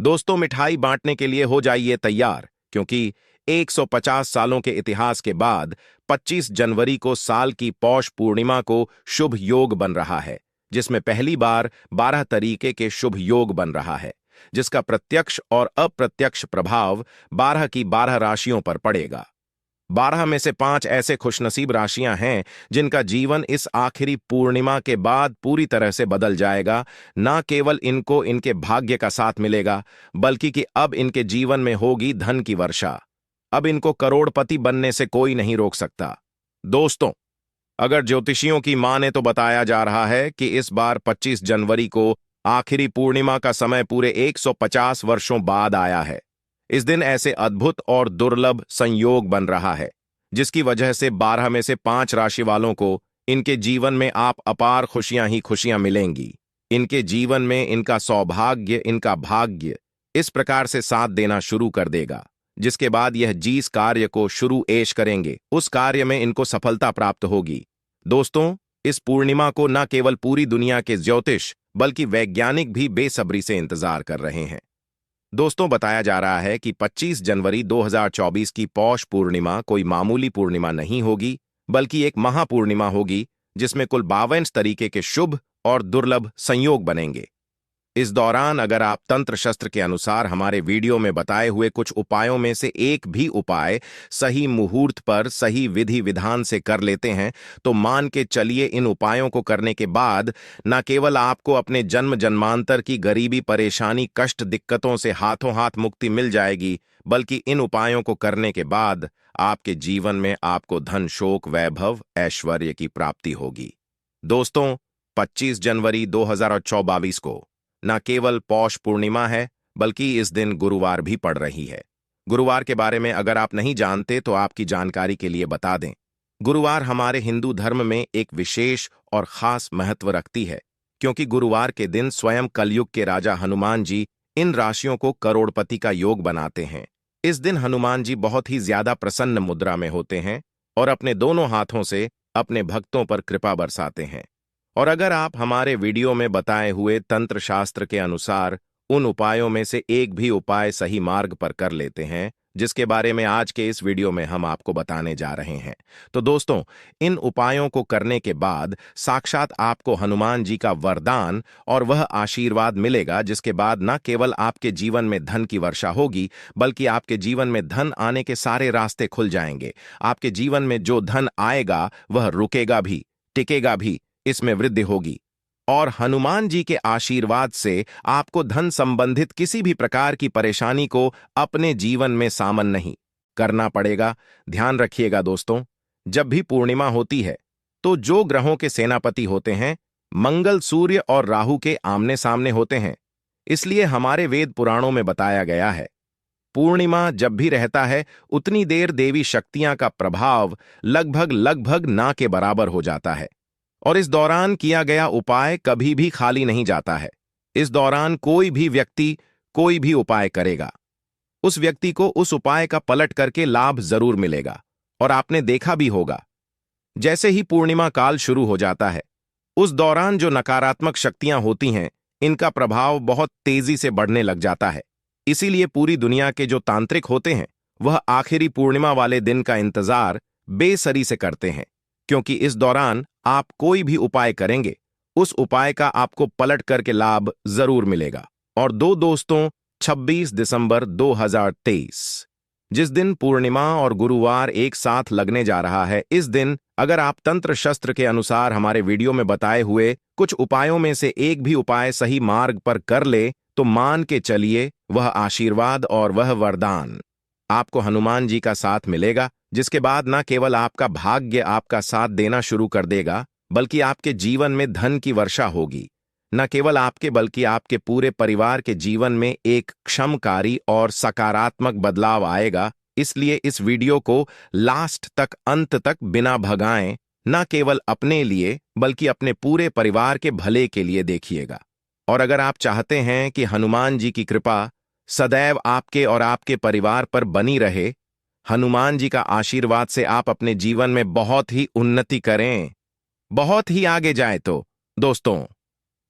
दोस्तों, मिठाई बांटने के लिए हो जाइए तैयार, क्योंकि 150 सालों के इतिहास के बाद 25 जनवरी को साल की पौष पूर्णिमा को शुभ योग बन रहा है, जिसमें पहली बार 12 तरीके के शुभ योग बन रहा है, जिसका प्रत्यक्ष और अप्रत्यक्ष प्रभाव 12 की 12 राशियों पर पड़ेगा। 12 में से 5 ऐसे खुशनसीब राशियां हैं जिनका जीवन इस आखिरी पूर्णिमा के बाद पूरी तरह से बदल जाएगा। न केवल इनको इनके भाग्य का साथ मिलेगा, बल्कि कि अब इनके जीवन में होगी धन की वर्षा। अब इनको करोड़पति बनने से कोई नहीं रोक सकता। दोस्तों, अगर ज्योतिषियों की माने तो बताया जा रहा है कि इस बार 25 जनवरी को आखिरी पूर्णिमा का समय पूरे 150 वर्षों बाद आया है। इस दिन ऐसे अद्भुत और दुर्लभ संयोग बन रहा है, जिसकी वजह से 12 में से 5 राशि वालों को इनके जीवन में आप अपार खुशियां ही खुशियां मिलेंगी। इनके जीवन में इनका सौभाग्य, इनका भाग्य इस प्रकार से साथ देना शुरू कर देगा, जिसके बाद यह जिस कार्य को शुरू ऐश करेंगे उस कार्य में इनको सफलता प्राप्त होगी। दोस्तों, इस पूर्णिमा को न केवल पूरी दुनिया के ज्योतिष बल्कि वैज्ञानिक भी बेसब्री से इंतजार कर रहे हैं। दोस्तों, बताया जा रहा है कि 25 जनवरी 2024 की पौष पूर्णिमा कोई मामूली पूर्णिमा नहीं होगी, बल्कि एक महापूर्णिमा होगी, जिसमें कुल 52 तरीके के शुभ और दुर्लभ संयोग बनेंगे। इस दौरान अगर आप तंत्र शस्त्र के अनुसार हमारे वीडियो में बताए हुए कुछ उपायों में से एक भी उपाय सही मुहूर्त पर सही विधि विधान से कर लेते हैं, तो मान के चलिए इन उपायों को करने के बाद न केवल आपको अपने जन्म जन्मांतर की गरीबी, परेशानी, कष्ट, दिक्कतों से हाथों हाथ मुक्ति मिल जाएगी, बल्कि इन उपायों को करने के बाद आपके जीवन में आपको धन, शोक, वैभव, ऐश्वर्य की प्राप्ति होगी। दोस्तों, 25 जनवरी 2024 को न केवल पौष पूर्णिमा है, बल्कि इस दिन गुरुवार भी पड़ रही है। गुरुवार के बारे में अगर आप नहीं जानते तो आपकी जानकारी के लिए बता दें। गुरुवार हमारे हिंदू धर्म में एक विशेष और खास महत्व रखती है, क्योंकि गुरुवार के दिन स्वयं कलयुग के राजा हनुमान जी इन राशियों को करोड़पति का योग बनाते हैं। इस दिन हनुमान जी बहुत ही ज्यादा प्रसन्न मुद्रा में होते हैं और अपने दोनों हाथों से अपने भक्तों पर कृपा बरसाते हैं। और अगर आप हमारे वीडियो में बताए हुए तंत्र शास्त्र के अनुसार उन उपायों में से एक भी उपाय सही मार्ग पर कर लेते हैं, जिसके बारे में आज के इस वीडियो में हम आपको बताने जा रहे हैं, तो दोस्तों, इन उपायों को करने के बाद साक्षात आपको हनुमान जी का वरदान और वह आशीर्वाद मिलेगा, जिसके बाद न केवल आपके जीवन में धन की वर्षा होगी, बल्कि आपके जीवन में धन आने के सारे रास्ते खुल जाएंगे। आपके जीवन में जो धन आएगा वह रुकेगा भी, टिकेगा भी, इसमें वृद्धि होगी। और हनुमान जी के आशीर्वाद से आपको धन संबंधित किसी भी प्रकार की परेशानी को अपने जीवन में सामना नहीं करना पड़ेगा। ध्यान रखिएगा दोस्तों, जब भी पूर्णिमा होती है तो जो ग्रहों के सेनापति होते हैं, मंगल, सूर्य और राहु के आमने सामने होते हैं। इसलिए हमारे वेद पुराणों में बताया गया है, पूर्णिमा जब भी रहता है उतनी देर देवी शक्तियां का प्रभाव लगभग ना के बराबर हो जाता है। और इस दौरान किया गया उपाय कभी भी खाली नहीं जाता है। इस दौरान कोई भी व्यक्ति कोई भी उपाय करेगा, उस व्यक्ति को उस उपाय का पलट करके लाभ जरूर मिलेगा। और आपने देखा भी होगा, जैसे ही पूर्णिमा काल शुरू हो जाता है, उस दौरान जो नकारात्मक शक्तियां होती हैं, इनका प्रभाव बहुत तेजी से बढ़ने लग जाता है। इसीलिए पूरी दुनिया के जो तांत्रिक होते हैं, वह आखिरी पूर्णिमा वाले दिन का इंतजार बेसरी से करते हैं, क्योंकि इस दौरान आप कोई भी उपाय करेंगे, उस उपाय का आपको पलट करके लाभ जरूर मिलेगा। और दोस्तों, 26 दिसंबर 2023, जिस दिन पूर्णिमा और गुरुवार एक साथ लगने जा रहा है, इस दिन अगर आप तंत्र शस्त्र के अनुसार हमारे वीडियो में बताए हुए कुछ उपायों में से एक भी उपाय सही मार्ग पर कर ले, तो मान के चलिए वह आशीर्वाद और वह वरदान आपको हनुमान जी का साथ मिलेगा, जिसके बाद न केवल आपका भाग्य आपका साथ देना शुरू कर देगा, बल्कि आपके जीवन में धन की वर्षा होगी। न केवल आपके बल्कि आपके पूरे परिवार के जीवन में एक क्षमकारी और सकारात्मक बदलाव आएगा। इसलिए इस वीडियो को लास्ट तक, अंत तक बिना भगाएं, न केवल अपने लिए बल्कि अपने पूरे परिवार के भले के लिए देखिएगा। और अगर आप चाहते हैं कि हनुमान जी की कृपा सदैव आपके और आपके परिवार पर बनी रहे, हनुमान जी का आशीर्वाद से आप अपने जीवन में बहुत ही उन्नति करें, बहुत ही आगे जाएं, तो दोस्तों,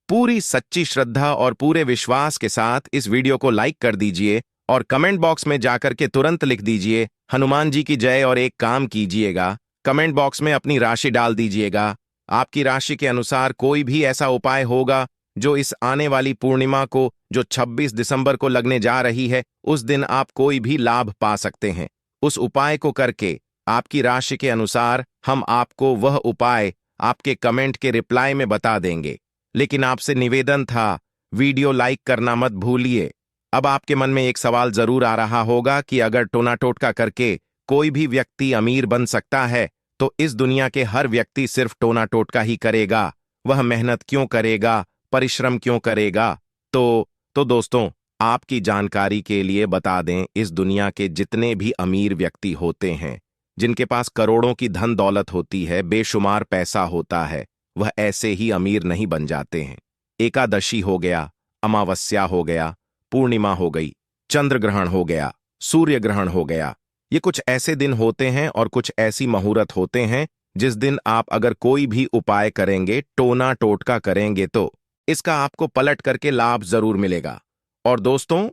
पूरी सच्ची श्रद्धा और पूरे विश्वास के साथ इस वीडियो को लाइक कर दीजिए और कमेंट बॉक्स में जाकर के तुरंत लिख दीजिए हनुमान जी की जय। और एक काम कीजिएगा, कमेंट बॉक्स में अपनी राशि डाल दीजिएगा। आपकी राशि के अनुसार कोई भी ऐसा उपाय होगा जो इस आने वाली पूर्णिमा को, जो 26 दिसंबर को लगने जा रही है, उस दिन आप कोई भी लाभ पा सकते हैं। उस उपाय को करके आपकी राशि के अनुसार हम आपको वह उपाय आपके कमेंट के रिप्लाई में बता देंगे। लेकिन आपसे निवेदन था, वीडियो लाइक करना मत भूलिए। अब आपके मन में एक सवाल जरूर आ रहा होगा कि अगर टोना टोटका करके कोई भी व्यक्ति अमीर बन सकता है तो इस दुनिया के हर व्यक्ति सिर्फ टोना टोटका ही करेगा, वह मेहनत क्यों करेगा, परिश्रम क्यों करेगा? तो दोस्तों, आपकी जानकारी के लिए बता दें, इस दुनिया के जितने भी अमीर व्यक्ति होते हैं, जिनके पास करोड़ों की धन दौलत होती है, बेशुमार पैसा होता है, वह ऐसे ही अमीर नहीं बन जाते हैं। एकादशी हो गया, अमावस्या हो गया, पूर्णिमा हो गई, चंद्र ग्रहण हो गया, सूर्य ग्रहण हो गया, ये कुछ ऐसे दिन होते हैं और कुछ ऐसी मुहूर्त होते हैं जिस दिन आप अगर कोई भी उपाय करेंगे, टोना टोटका करेंगे, तो इसका आपको पलट करके लाभ जरूर मिलेगा। और दोस्तों,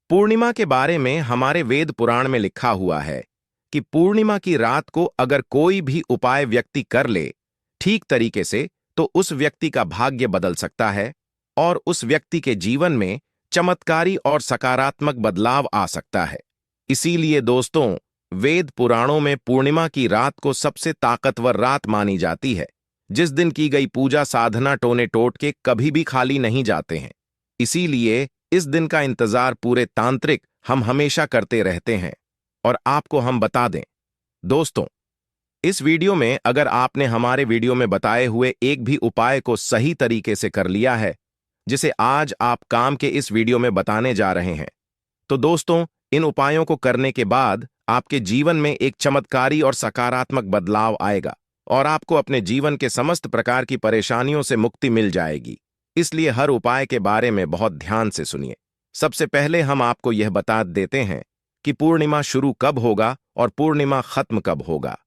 पूर्णिमा के बारे में हमारे वेद पुराण में लिखा हुआ है कि पूर्णिमा की रात को अगर कोई भी उपाय व्यक्ति कर ले ठीक तरीके से, तो उस व्यक्ति का भाग्य बदल सकता है और उस व्यक्ति के जीवन में चमत्कारी और सकारात्मक बदलाव आ सकता है। इसीलिए दोस्तों, वेद पुराणों में पूर्णिमा की रात को सबसे ताकतवर रात मानी जाती है, जिस दिन की गई पूजा साधना टोने टोट के कभी भी खाली नहीं जाते हैं। इसीलिए इस दिन का इंतजार पूरे तांत्रिक हम हमेशा करते रहते हैं। और आपको हम बता दें दोस्तों, इस वीडियो में अगर आपने हमारे वीडियो में बताए हुए एक भी उपाय को सही तरीके से कर लिया है, जिसे आज आप काम के इस वीडियो में बताने जा रहे हैं, तो दोस्तों, इन उपायों को करने के बाद आपके जीवन में एक चमत्कारी और सकारात्मक बदलाव आएगा और आपको अपने जीवन के समस्त प्रकार की परेशानियों से मुक्ति मिल जाएगी। इसलिए हर उपाय के बारे में बहुत ध्यान से सुनिए। सबसे पहले हम आपको यह बता देते हैं कि पूर्णिमा शुरू कब होगा और पूर्णिमा खत्म कब होगा।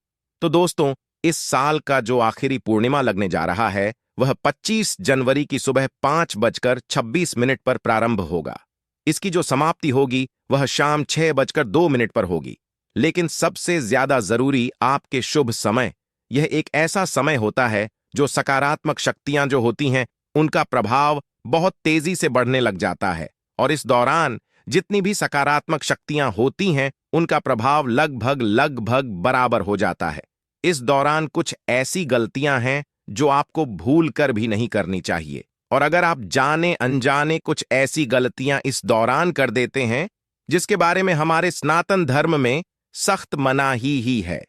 तो दोस्तों, इस साल का जो आखिरी पूर्णिमा लगने जा रहा है, वह 25 जनवरी की सुबह 5:26 पर प्रारंभ होगा। इसकी जो समाप्ति होगी वह शाम 6:02 पर होगी। लेकिन सबसे ज्यादा जरूरी आपके शुभ समय, यह एक ऐसा समय होता है जो सकारात्मक शक्तियां जो होती हैं, उनका प्रभाव बहुत तेजी से बढ़ने लग जाता है। और इस दौरान जितनी भी सकारात्मक शक्तियां होती हैं, उनका प्रभाव लगभग बराबर हो जाता है। इस दौरान कुछ ऐसी गलतियां हैं जो आपको भूल कर भी नहीं करनी चाहिए। और अगर आप जाने अनजाने कुछ ऐसी गलतियां इस दौरान कर देते हैं जिसके बारे में हमारे सनातन धर्म में सख्त मनाही ही है,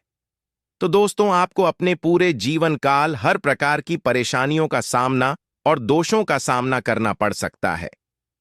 तो दोस्तों, आपको अपने पूरे जीवन काल हर प्रकार की परेशानियों का सामना और दोषों का सामना करना पड़ सकता है।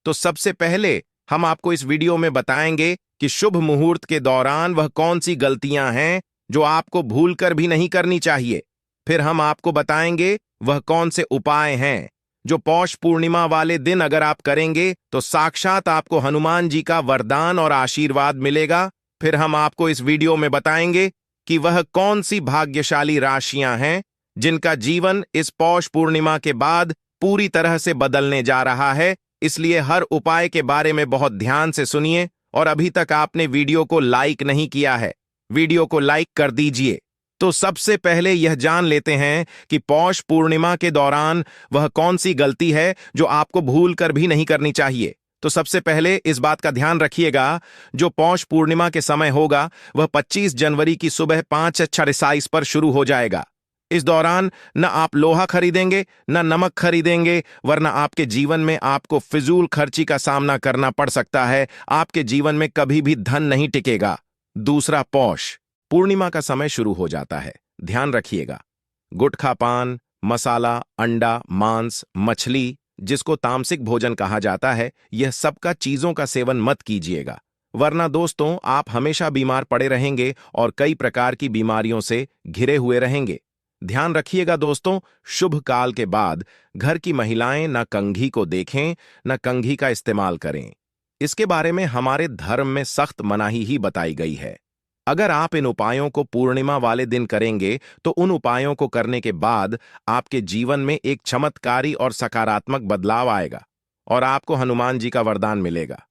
तो सबसे पहले हम आपको इस वीडियो में बताएंगे कि शुभ मुहूर्त के दौरान वह कौन सी गलतियां हैं जो आपको भूलकर भी नहीं करनी चाहिए। फिर हम आपको बताएंगे वह कौन से उपाय हैं जो पौष पूर्णिमा वाले दिन अगर आप करेंगे तो साक्षात आपको हनुमान जी का वरदान और आशीर्वाद मिलेगा। फिर हम आपको इस वीडियो में बताएंगे कि वह कौन सी भाग्यशाली राशियां हैं जिनका जीवन इस पौष पूर्णिमा के बाद पूरी तरह से बदलने जा रहा है। इसलिए हर उपाय के बारे में बहुत ध्यान से सुनिए। और अभी तक आपने वीडियो को लाइक नहीं किया है, वीडियो को लाइक कर दीजिए। तो सबसे पहले यह जान लेते हैं कि पौष पूर्णिमा के दौरान वह कौन सी गलती है जो आपको भूल कर भी नहीं करनी चाहिए। तो सबसे पहले इस बात का ध्यान रखिएगा, जो पौष पूर्णिमा के समय होगा वह 25 जनवरी की सुबह 5:26 पर शुरू हो जाएगा। इस दौरान न आप लोहा खरीदेंगे न नमक खरीदेंगे, वरना आपके जीवन में आपको फिजूल खर्ची का सामना करना पड़ सकता है। आपके जीवन में कभी भी धन नहीं टिकेगा। दूसरा, पौष पूर्णिमा का समय शुरू हो जाता है। ध्यान रखिएगा, गुटखा पान, मसाला, अंडा, मांस, मछली, जिसको तामसिक भोजन कहा जाता है, यह सबका चीजों का सेवन मत कीजिएगा, वरना दोस्तों आप हमेशा बीमार पड़े रहेंगे और कई प्रकार की बीमारियों से घिरे हुए रहेंगे। ध्यान रखिएगा दोस्तों, शुभ काल के बाद घर की महिलाएं न कंघी को देखें न कंघी का इस्तेमाल करें। इसके बारे में हमारे धर्म में सख्त मनाही ही बताई गई है। अगर आप इन उपायों को पूर्णिमा वाले दिन करेंगे तो उन उपायों को करने के बाद आपके जीवन में एक चमत्कारी और सकारात्मक बदलाव आएगा और आपको हनुमान जी का वरदान मिलेगा।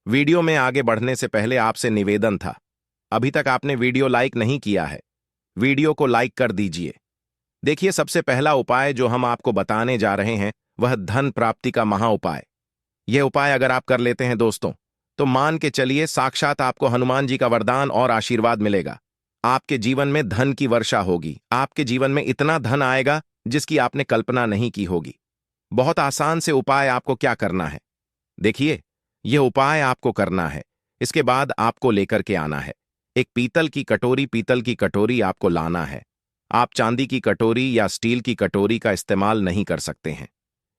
वीडियो में आगे बढ़ने से पहले आपसे निवेदन था, अभी तक आपने वीडियो लाइक नहीं किया है, वीडियो को लाइक कर दीजिए। देखिए, सबसे पहला उपाय जो हम आपको बताने जा रहे हैं वह धन प्राप्ति का महा उपाय। यह उपाय अगर आप कर लेते हैं दोस्तों, तो मान के चलिए साक्षात आपको हनुमान जी का वरदान और आशीर्वाद मिलेगा। आपके जीवन में धन की वर्षा होगी, आपके जीवन में इतना धन आएगा जिसकी आपने कल्पना नहीं की होगी। बहुत आसान से उपाय आपको क्या करना है, देखिए, यह उपाय आपको करना है। इसके बाद आपको लेकर के आना है एक पीतल की कटोरी आपको लाना है। आप चांदी की कटोरी या स्टील की कटोरी का इस्तेमाल नहीं कर सकते हैं।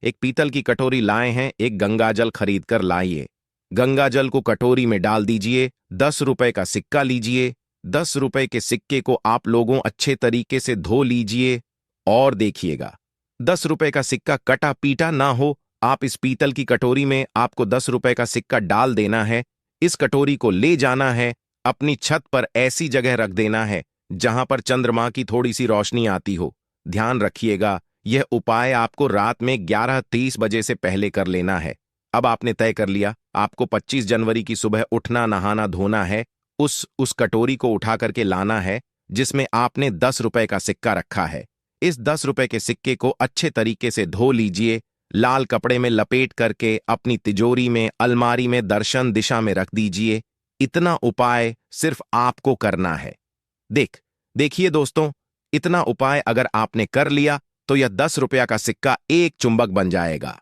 एक पीतल की कटोरी लाए हैं, एक गंगाजल खरीद कर लाइए। गंगाजल को कटोरी में डाल दीजिए। 10 रुपए का सिक्का लीजिए। 10 रुपए के सिक्के को आप लोगों अच्छे तरीके से धो लीजिए और देखिएगा 10 रुपए का सिक्का कटा पीटा ना हो। आप इस पीतल की कटोरी में आपको 10 रुपए का सिक्का डाल देना है। इस कटोरी को ले जाना है, अपनी छत पर ऐसी जगह रख देना है जहां पर चंद्रमा की थोड़ी सी रोशनी आती हो। ध्यान रखिएगा, यह उपाय आपको रात में 11:30 बजे से पहले कर लेना है। अब आपने तय कर लिया, आपको 25 जनवरी की सुबह उठना, नहाना, धोना है। उस कटोरी को उठा करके लाना है जिसमें आपने 10 रुपए का सिक्का रखा है। इस 10 रुपए के सिक्के को अच्छे तरीके से धो लीजिए। लाल कपड़े में लपेट करके अपनी तिजोरी में, अलमारी में दर्शन दिशा में रख दीजिए। इतना उपाय सिर्फ आपको करना है। देखिए दोस्तों, इतना उपाय अगर आपने कर लिया तो यह 10 रुपया का सिक्का एक चुंबक बन जाएगा।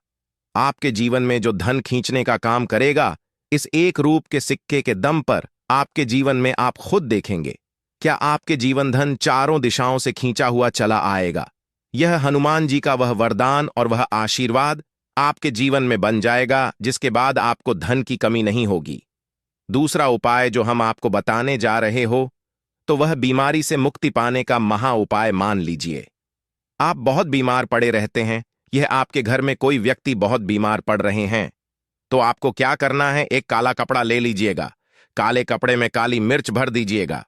आपके जीवन में जो धन खींचने का काम करेगा, इस एक रूप के सिक्के के दम पर आपके जीवन में आप खुद देखेंगे क्या आपके जीवन धन चारों दिशाओं से खींचा हुआ चला आएगा। यह हनुमान जी का वह वरदान और वह आशीर्वाद आपके जीवन में बन जाएगा, जिसके बाद आपको धन की कमी नहीं होगी। दूसरा उपाय जो हम आपको बताने जा रहे हो, तो वह बीमारी से मुक्ति पाने का महा उपाय मान लीजिए। आप बहुत बीमार पड़े रहते हैं, यह आपके घर में कोई व्यक्ति बहुत बीमार पड़ रहे हैं, तो आपको क्या करना है, एक काला कपड़ा ले लीजिएगा। काले कपड़े में काली मिर्च भर दीजिएगा।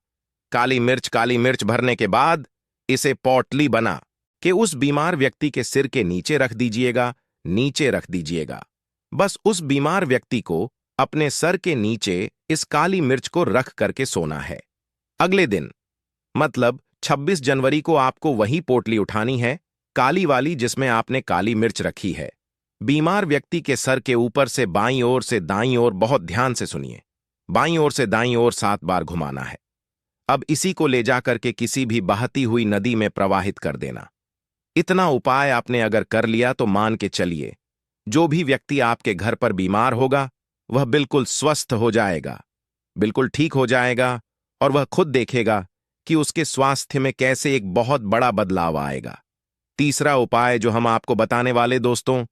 काली मिर्च भरने के बाद इसे पोटली बना के उस बीमार व्यक्ति के सिर के नीचे रख दीजिएगा। बस उस बीमार व्यक्ति को अपने सर के नीचे इस काली मिर्च को रख करके सोना है। अगले दिन मतलब 26 जनवरी को आपको वही पोटली उठानी है, काली वाली जिसमें आपने काली मिर्च रखी है। बीमार व्यक्ति के सर के ऊपर से बाईं ओर से दाईं ओर, बहुत ध्यान से सुनिए, बाईं ओर से दाईं ओर 7 बार घुमाना है। अब इसी को ले जाकर के किसी भी बहती हुई नदी में प्रवाहित कर देना। इतना उपाय आपने अगर कर लिया तो मान के चलिए, जो भी व्यक्ति आपके घर पर बीमार होगा वह बिल्कुल स्वस्थ हो जाएगा, बिल्कुल ठीक हो जाएगा, और वह खुद देखेगा कि उसके स्वास्थ्य में कैसे एक बहुत बड़ा बदलाव आएगा। तीसरा उपाय जो हम आपको बताने वाले दोस्तों,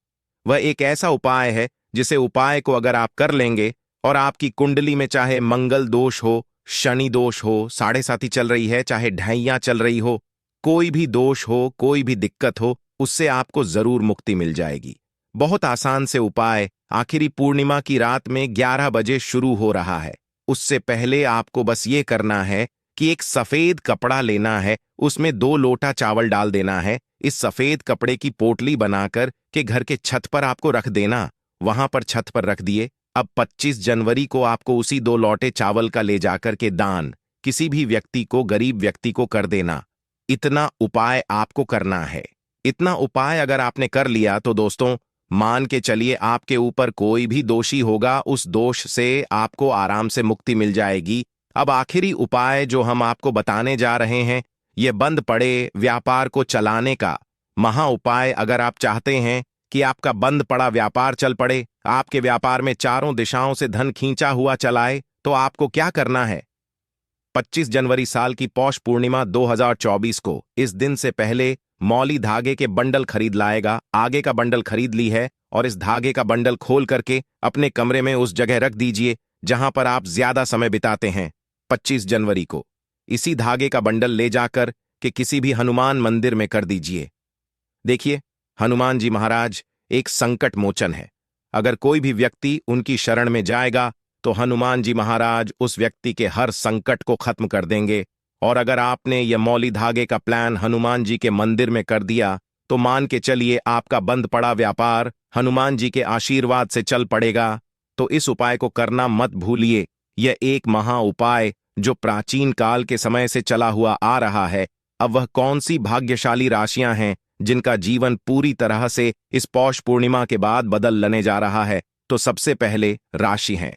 वह एक ऐसा उपाय है जिसे उपाय को अगर आप कर लेंगे और आपकी कुंडली में चाहे मंगल दोष हो, शनि दोष हो, साढ़े साती चल रही है, चाहे ढैया चल रही हो, कोई भी दोष हो, कोई भी दिक्कत हो, उससे आपको जरूर मुक्ति मिल जाएगी। बहुत आसान से उपाय आखिरी पूर्णिमा की रात में 11 बजे शुरू हो रहा है। उससे पहले आपको बस ये करना है कि एक सफेद कपड़ा लेना है, उसमें 2 लोटा चावल डाल देना है। इस सफेद कपड़े की पोटली बनाकर के घर के छत पर आपको रख देना। वहां पर छत पर रख दिए। अब 25 जनवरी को आपको उसी 2 लोटे चावल का ले जाकर के दान किसी भी व्यक्ति को, गरीब व्यक्ति को कर देना। इतना उपाय आपको करना है। इतना उपाय अगर आपने कर लिया तो दोस्तों मान के चलिए आपके ऊपर कोई भी दोषी होगा, उस दोष से आपको आराम से मुक्ति मिल जाएगी। अब आखिरी उपाय जो हम आपको बताने जा रहे हैं, यह बंद पड़े व्यापार को चलाने का महा उपाय। अगर आप चाहते हैं कि आपका बंद पड़ा व्यापार चल पड़े, आपके व्यापार में चारों दिशाओं से धन खींचा हुआ चलाए, तो आपको क्या करना है, 25 जनवरी साल की पौष पूर्णिमा 2024 को इस दिन से पहले मौली धागे के बंडल खरीद लाएगा। आगे का बंडल खरीद ली है और इस धागे का बंडल खोल करके अपने कमरे में उस जगह रख दीजिए जहां पर आप ज्यादा समय बिताते हैं। 25 जनवरी को इसी धागे का बंडल ले जाकर के किसी भी हनुमान मंदिर में कर दीजिए। देखिए, हनुमान जी महाराज एक संकट मोचन है। अगर कोई भी व्यक्ति उनकी शरण में जाएगा तो हनुमान जी महाराज उस व्यक्ति के हर संकट को खत्म कर देंगे। और अगर आपने यह मौली धागे का प्लान हनुमान जी के मंदिर में कर दिया तो मान के चलिए आपका बंद पड़ा व्यापार हनुमान जी के आशीर्वाद से चल पड़ेगा। तो इस उपाय को करना मत भूलिए। यह एक महा उपाय जो प्राचीन काल के समय से चला हुआ आ रहा है। अब वह कौन सी भाग्यशाली राशियां हैं जिनका जीवन पूरी तरह से इस पौष पूर्णिमा के बाद बदल लेने जा रहा है? तो सबसे पहले राशि है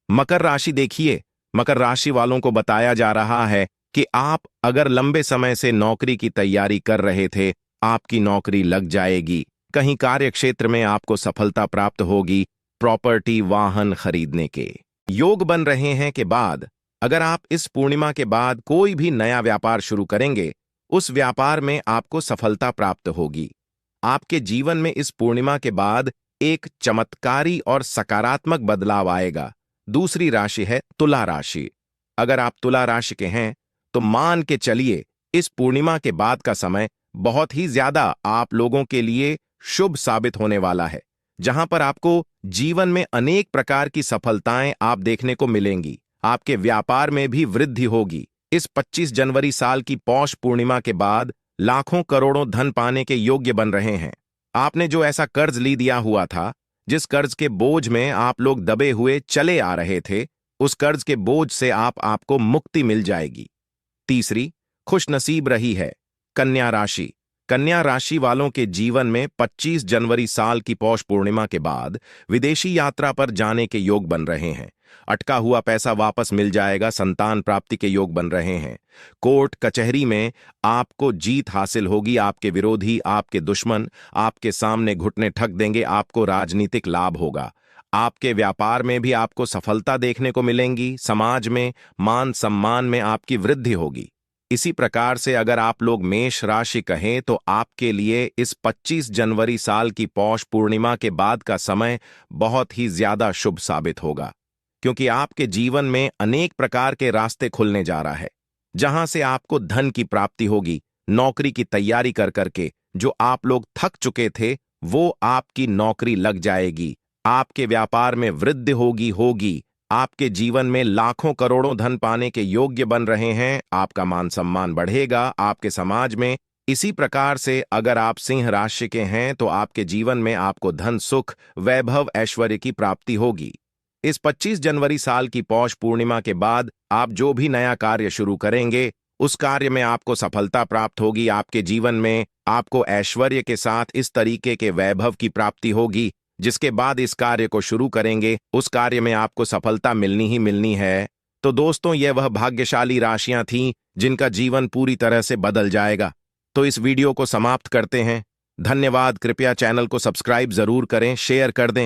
मकर राशि। देखिए, मकर राशि वालों को बताया जा रहा है कि आप अगर लंबे समय से नौकरी की तैयारी कर रहे थे, आपकी नौकरी लग जाएगी। कहीं कार्य क्षेत्र में आपको सफलता प्राप्त होगी। प्रॉपर्टी वाहन खरीदने के योग बन रहे हैं के बाद अगर आप इस पूर्णिमा के बाद कोई भी नया व्यापार शुरू करेंगे, उस व्यापार में आपको सफलता प्राप्त होगी। आपके जीवन में इस पूर्णिमा के बाद एक चमत्कारी और सकारात्मक बदलाव आएगा। दूसरी राशि है तुला राशि। अगर आप तुला राशि के हैं तो मान के चलिए इस पूर्णिमा के बाद का समय बहुत ही ज्यादा आप लोगों के लिए शुभ साबित होने वाला है, जहां पर आपको जीवन में अनेक प्रकार की सफलताएं आप देखने को मिलेंगी। आपके व्यापार में भी वृद्धि होगी। इस 25 जनवरी साल की पौष पूर्णिमा के बाद लाखों करोड़ों धन पाने के योग्य बन रहे हैं। आपने जो ऐसा कर्ज ली दिया हुआ था, जिस कर्ज के बोझ में आप लोग दबे हुए चले आ रहे थे, उस कर्ज के बोझ से आपको मुक्ति मिल जाएगी। तीसरी खुशनसीब रही है कन्या राशि। कन्या राशि वालों के जीवन में 25 जनवरी साल की पौष पूर्णिमा के बाद विदेशी यात्रा पर जाने के योग बन रहे हैं। अटका हुआ पैसा वापस मिल जाएगा। संतान प्राप्ति के योग बन रहे हैं। कोर्ट कचहरी में आपको जीत हासिल होगी। आपके विरोधी, आपके दुश्मन आपके सामने घुटने ठक देंगे। आपको राजनीतिक लाभ होगा। आपके व्यापार में भी आपको सफलता देखने को मिलेंगी। समाज में मान सम्मान में आपकी वृद्धि होगी। इसी प्रकार से अगर आप लोग मेष राशि कहें तो आपके लिए इस 25 जनवरी साल की पौष पूर्णिमा के बाद का समय बहुत ही ज्यादा शुभ साबित होगा, क्योंकि आपके जीवन में अनेक प्रकार के रास्ते खुलने जा रहा है, जहां से आपको धन की प्राप्ति होगी। नौकरी की तैयारी कर करके जो आप लोग थक चुके थे, वो आपकी नौकरी लग जाएगी। आपके व्यापार में वृद्धि होगी। आपके जीवन में लाखों करोड़ों धन पाने के योग्य बन रहे हैं। आपका मान सम्मान बढ़ेगा आपके समाज में। इसी प्रकार से अगर आप सिंह राशि के हैं तो आपके जीवन में आपको धन, सुख, वैभव, ऐश्वर्य की प्राप्ति होगी। इस 25 जनवरी साल की पौष पूर्णिमा के बाद आप जो भी नया कार्य शुरू करेंगे, उस कार्य में आपको सफलता प्राप्त होगी। आपके जीवन में आपको ऐश्वर्य के साथ इस तरीके के वैभव की प्राप्ति होगी, जिसके बाद इस कार्य को शुरू करेंगे, उस कार्य में आपको सफलता मिलनी ही मिलनी है। तो दोस्तों, यह वह भाग्यशाली राशियां थीं जिनका जीवन पूरी तरह से बदल जाएगा। तो इस वीडियो को समाप्त करते हैं। धन्यवाद। कृपया चैनल को सब्सक्राइब जरूर करें, शेयर कर दें।